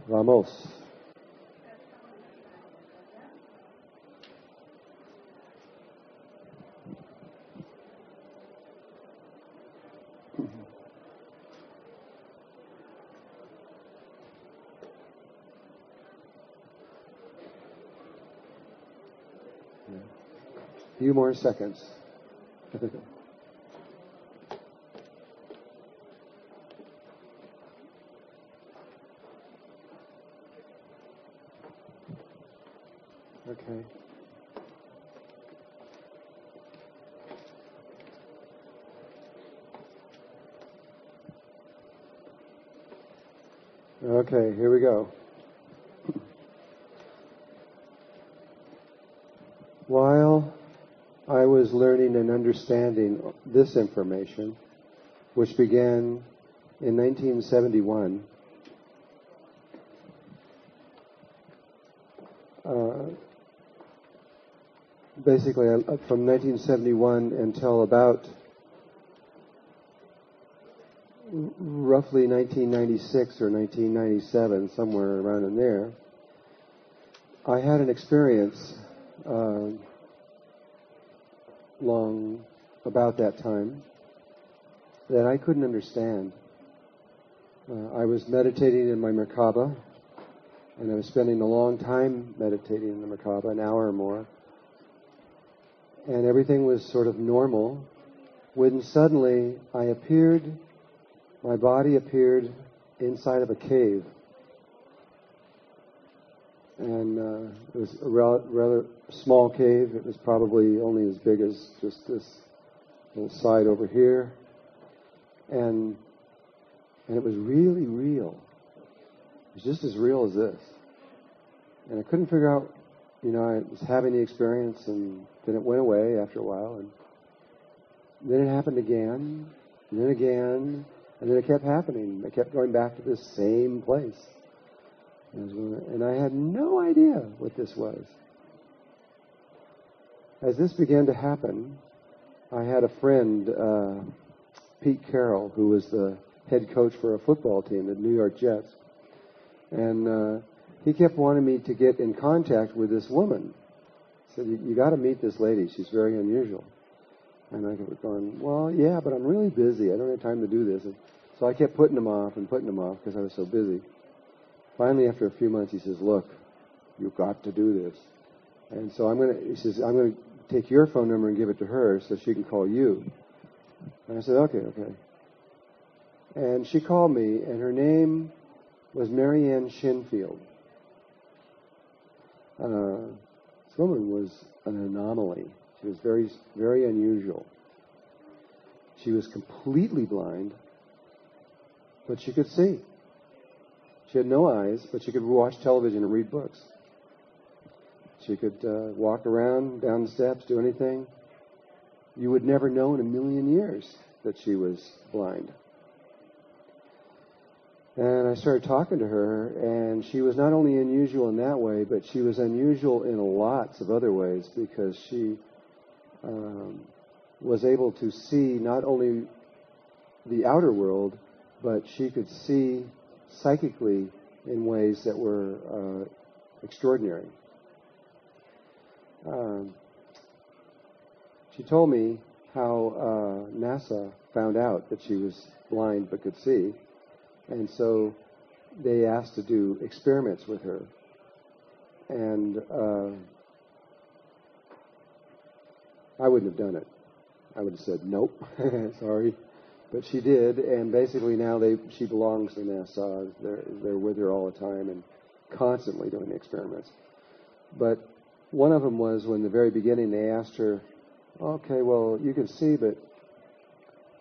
Vamos. A few more seconds. Okay. Okay, here we go. While I was learning and understanding this information, which began in 1971, basically from 1971 until about roughly 1996 or 1997, somewhere around in there, I had an experience long about that time that I couldn't understand. I was meditating in my Merkaba, and I was spending a long time meditating in the Merkaba, an hour or more, and everything was sort of normal, when suddenly my body appeared inside of a cave. And it was a rather small cave. It was probably only as big as just this little side over here. And it was really real. It was just as real as this. And I couldn't figure out, I was having the experience, and then it went away after a while. And then it happened again, and then again, and then it kept happening. I kept going back to this same place. And I had no idea what this was. As this began to happen, I had a friend, Pete Carroll, who was the head coach for a football team, the New York Jets. And he kept wanting me to get in contact with this woman. He said, you got to meet this lady. She's very unusual. And I kept going, well, yeah, but I'm really busy. I don't have time to do this. And so I kept putting them off because I was so busy. Finally, after a few months, he says, look, you've got to do this. And so I'm going to take your phone number and give it to her so she can call you. And I said, okay. And she called me, and her name was Marianne Shinfield. This woman was an anomaly. She was very, very unusual. She was completely blind, but she could see. She had no eyes, but she could watch television and read books. She could walk around, down the steps, do anything. You would never know in a million years that she was blind. And I started talking to her, and she was not only unusual in that way, but she was unusual in lots of other ways, because she was able to see not only the outer world, but she could see psychically in ways that were extraordinary. She told me how NASA found out that she was blind but could see, and so they asked to do experiments with her. And I wouldn't have done it. I would have said, nope, sorry. But she did, and basically now she belongs to NASA. They're with her all the time and constantly doing experiments. But one of them was when, in the very beginning, they asked her, okay, well, you can see, but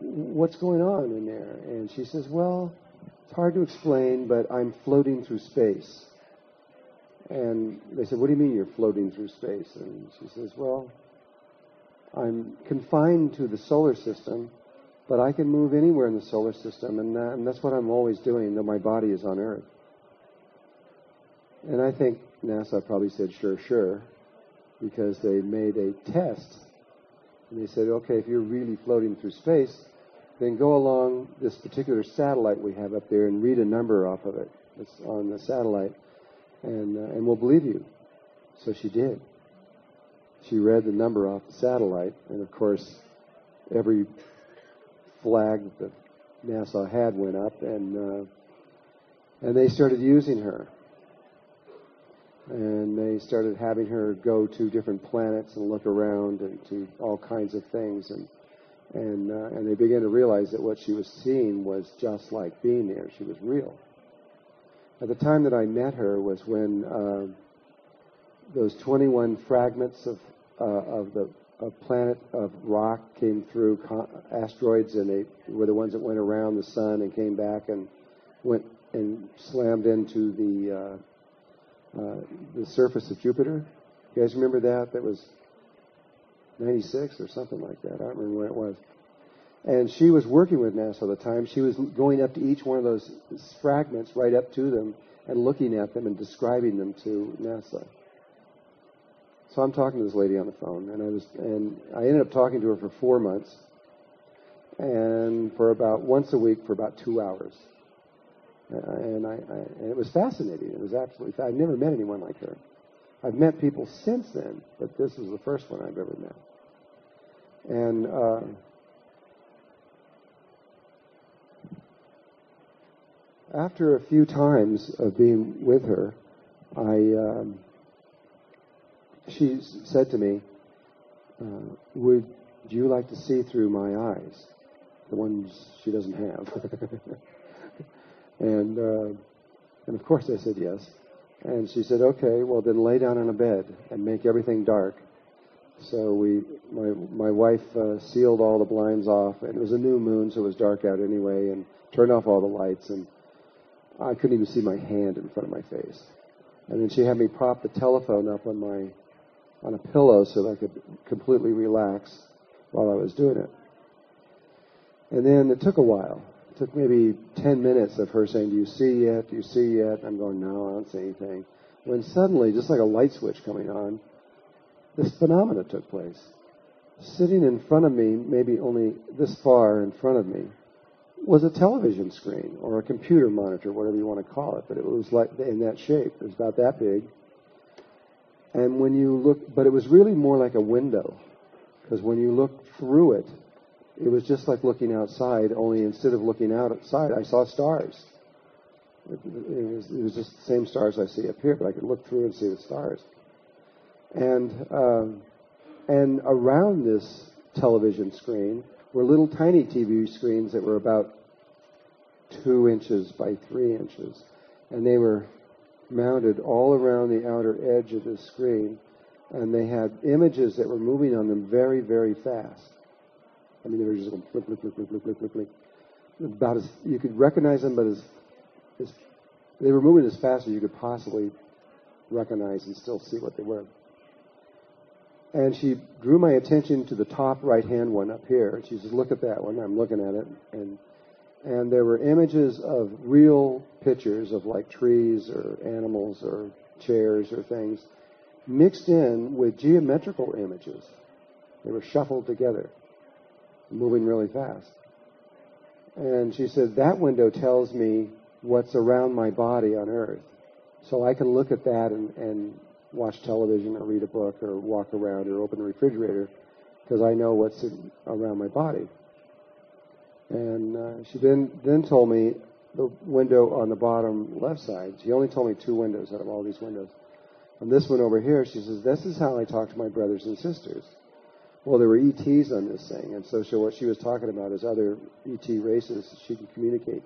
what's going on in there? And she says, well, it's hard to explain, but I'm floating through space. And they said, what do you mean you're floating through space? And she says, well, I'm confined to the solar system, but I can move anywhere in the solar system, and that's what I'm always doing, though my body is on Earth. And I think NASA probably said, sure, because they made a test. And they said, okay, if you're really floating through space, then go along this particular satellite we have up there and read a number off of it. that's on the satellite, and we'll believe you. So she did. She read the number off the satellite, and of course, every flag that NASA had went up, and they started using her. And they started having her go to different planets and look around and to all kinds of things, and they began to realize that what she was seeing was just like being there. She was real. At the time that I met her was when those 21 fragments of a planet of rock came through asteroids, and they were the ones that went around the sun and came back and went and slammed into the surface of Jupiter. You guys remember that? That was 96 or something like that. I don't remember when it was. And she was working with NASA at the time. She was going up to each one of those fragments, right up to them, and looking at them and describing them to NASA. So I'm talking to this lady on the phone, and I ended up talking to her for 4 months, and for about once a week for about 2 hours. And it was fascinating. It was absolutely. I've never met anyone like her. I've met people since then, but this is the first one I've ever met. And after a few times of being with her, she said to me, "Would you like to see through my eyes, the ones she doesn't have?" And of course I said yes. And she said, "Okay, well then lay down on a bed and make everything dark." So my wife sealed all the blinds off, and it was a new moon, so it was dark out anyway, and turned off all the lights, and I couldn't even see my hand in front of my face. And then she had me prop the telephone up on a pillow so that I could completely relax while I was doing it. And then it took a while. It took maybe 10 minutes of her saying, "Do you see yet? Do you see yet?" I'm going, "No, I don't see anything." When suddenly, just like a light switch coming on, this phenomena took place. Sitting in front of me, maybe only this far in front of me, was a television screen or a computer monitor, whatever you want to call it. But it was like in that shape. It was about that big. And when you look, but it was really more like a window, because when you looked through it, it was just like looking outside, only instead of looking outside, I saw stars. It was just the same stars I see up here, but I could look through and see the stars. And around this television screen were little tiny TV screens that were about 2 inches by 3 inches. And they were mounted all around the outer edge of the screen, and they had images that were moving on them very, very fast. I mean, they were just going flick, flick, flick, flick, flick, flick, flick, flick. About as you could recognize them, but as they were moving as fast as you could possibly recognize and still see what they were. And she drew my attention to the top right-hand one up here. And she says, "Look at that one." I'm looking at it, and there were images of real pictures of like trees or animals or chairs or things mixed in with geometrical images. They were shuffled together, moving really fast. And she said, "That window tells me what's around my body on Earth. So I can look at that and watch television or read a book or walk around or open the refrigerator because I know what's around my body." And she then told me the window on the bottom left side. She only told me 2 windows out of all these windows. And this one over here, she says, "This is how I talk to my brothers and sisters." Well, there were ETs on this thing, and so what she was talking about is other ET races she could communicate.